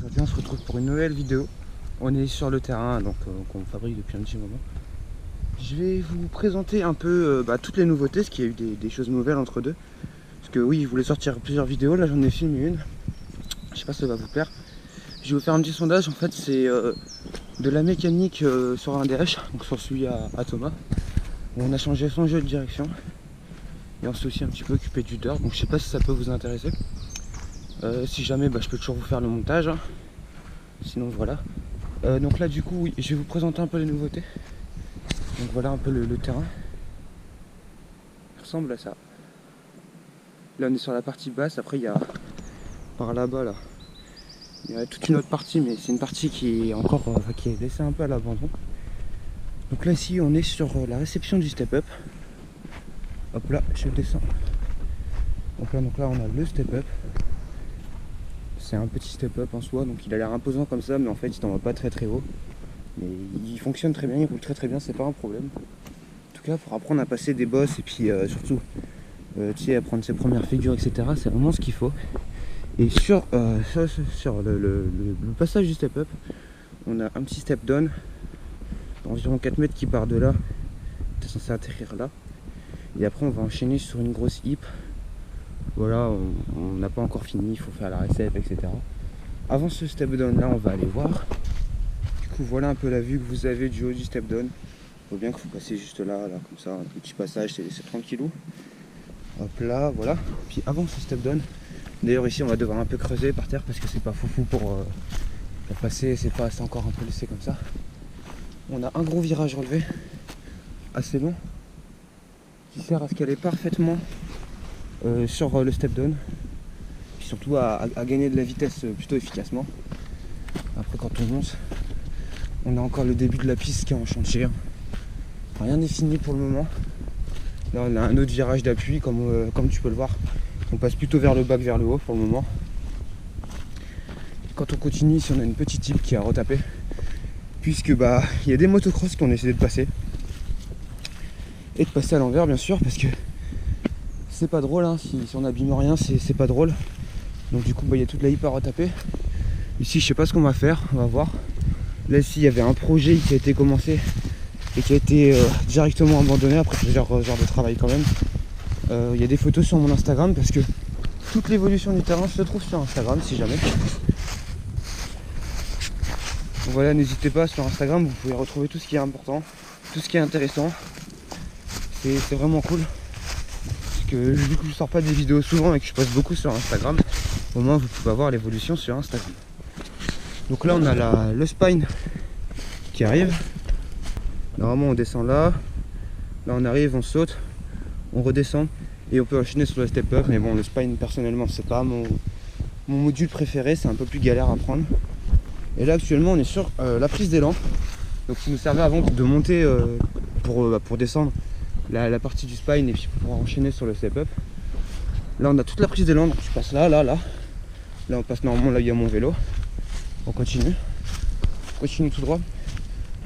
Aujourd'hui on se retrouve pour une nouvelle vidéo. On est sur le terrain donc qu'on fabrique depuis un petit moment. Je vais vous présenter un peu toutes les nouveautés, parce qu'il y a eu des choses nouvelles entre deux. Parce que oui, je voulais sortir plusieurs vidéos, là j'en ai filmé une. Je sais pas si ça va vous plaire. Je vais vous faire un petit sondage, en fait c'est de la mécanique sur un DH, donc sur celui à Thomas. On a changé son jeu de direction. Et on s'est aussi un petit peu occupé du dirt, donc je sais pas si ça peut vous intéresser. Si jamais, je peux toujours vous faire le montage, hein. Sinon voilà. Donc là du coup, oui, je vais vous présenter un peu les nouveautés. Donc voilà un peu le terrain. Il ressemble à ça. Là on est sur la partie basse, après il y a par là-bas là. Il y a toute une autre partie, mais c'est une partie qui est encore qui est laissée un peu à l'abandon. Donc là ici on est sur la réception du step-up. Hop là, je descends. Donc là on a le step-up. C'est un petit step-up en soi, donc il a l'air imposant comme ça, mais en fait il t'en va pas très haut. Mais il fonctionne très bien, il roule très bien, c'est pas un problème. En tout cas pour apprendre à passer des bosses et puis surtout à prendre ses premières figures, etc. C'est vraiment ce qu'il faut. Et sur le passage du step-up, on a un petit step down d'environ 4 mètres qui part de là. T'es censé atterrir là. Et après on va enchaîner sur une grosse hip. Voilà, on n'a pas encore fini, il faut faire la recette, etc. Avant ce step down là, on va aller voir. Du coup, voilà un peu la vue que vous avez du haut du step down. Il faut bien que vous passez juste là, comme ça, un petit passage, c'est tranquillou. Hop là, voilà. Puis avant ce step down, d'ailleurs ici on va devoir un peu creuser par terre parce que c'est pas foufou pour passer, c'est encore un peu laissé comme ça. On a un gros virage relevé, assez long, qui sert à ce qu'elle est parfaitement sur le step down, puis surtout à gagner de la vitesse plutôt efficacement. Après quand on monte, on a encore le début de la piste qui est en chantier. Rien n'est fini pour le moment. Là on a un autre virage d'appui comme tu peux le voir. On passe plutôt vers le bas que vers le haut pour le moment. Quand on continue, ici on a une petite île qui a retapé. Puisque il y a des motocross qui ont essayé de passer. Et de passer à l'envers bien sûr, parce que c'est pas drôle, hein, si on abîme rien, c'est pas drôle. Donc du coup il y a toute la hyper retapée. Ici je sais pas ce qu'on va faire, on va voir. Là ici il y avait un projet qui a été commencé et qui a été directement abandonné après plusieurs heures de travail quand même. Il y a des photos sur mon Instagram parce que toute l'évolution du terrain se trouve sur Instagram si jamais. Donc voilà, n'hésitez pas, sur Instagram vous pouvez retrouver tout ce qui est important, tout ce qui est intéressant. C'est vraiment cool. Parce que vu que je sors pas des vidéos souvent et que je poste beaucoup sur Instagram, au moins vous pouvez avoir l'évolution sur Instagram. Donc là on a le spine qui arrive. Normalement on descend là. Là on arrive, on saute, on redescend et on peut enchaîner sur le step up. Mais bon, le spine personnellement c'est pas mon module préféré, c'est un peu plus galère à prendre. Et là actuellement on est sur la prise d'élan. Donc qui nous servait avant de monter pour descendre la partie du spine et puis pour enchaîner sur le step up. Là on a toute la prise d'élan, donc tu passes là. Là on passe normalement, là il y a mon vélo. On continue tout droit.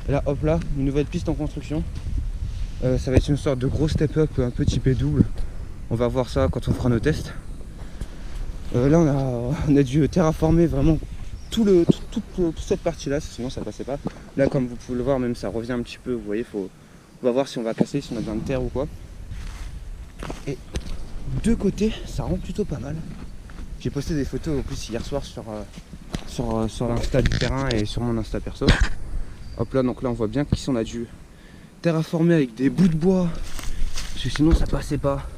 Et là hop là, une nouvelle piste en construction. Ça va être une sorte de gros step up un peu typé double. On va voir ça quand on fera nos tests. Là on a dû terraformer vraiment toute cette partie là, sinon ça passait pas. Là comme vous pouvez le voir, même ça revient un petit peu, vous voyez, on va voir si on va casser, si on a besoin de terre ou quoi. Et de côté ça rend plutôt pas mal. J'ai posté des photos en plus hier soir sur l'insta du terrain et sur mon insta perso. Hop là, donc là on voit bien qu'ici on a dû terraformer avec des bouts de bois parce que sinon ça passait pas.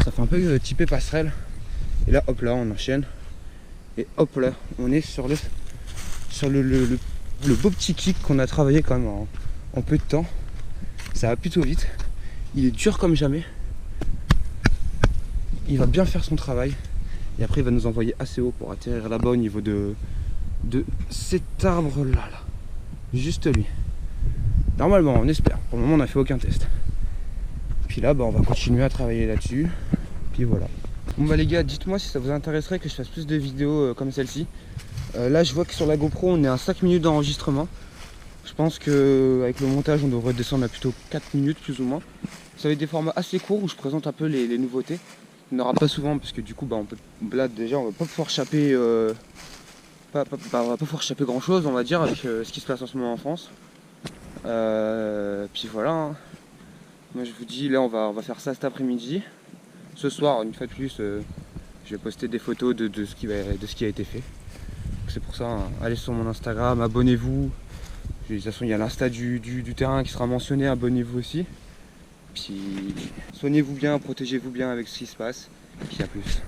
Ça fait un peu typé passerelle. Et là hop là on enchaîne. Et hop là on est sur le beau petit kick qu'on a travaillé quand même en peu de temps. Ça va plutôt vite. Il est dur comme jamais. Il va bien faire son travail. Et après il va nous envoyer assez haut pour atterrir là-bas au niveau de cet arbre là. Juste lui. Normalement on espère. Pour le moment on n'a fait aucun test. Puis là on va continuer à travailler là-dessus. Puis voilà. Bon les gars, dites-moi si ça vous intéresserait que je fasse plus de vidéos comme celle-ci. Là je vois que sur la GoPro on est à 5 minutes d'enregistrement. Je pense qu'avec le montage on devrait descendre à plutôt 4 minutes plus ou moins. Ça va être des formats assez courts où je présente un peu les nouveautés. Il n'y en aura pas souvent parce que du coup là déjà on va pas pouvoir choper on va pas pouvoir échapper grand chose, on va dire, avec ce qui se passe en ce moment en France. Puis voilà, hein. Moi je vous dis, là on va faire ça cet après-midi. Ce soir, une fois de plus, je vais poster des photos de ce qui a été fait. C'est pour ça, hein, allez sur mon Instagram, abonnez-vous. De toute façon, il y a l'insta du terrain qui sera mentionné, abonnez-vous aussi. Puis soignez-vous bien, protégez-vous bien avec ce qui se passe. Et puis à plus.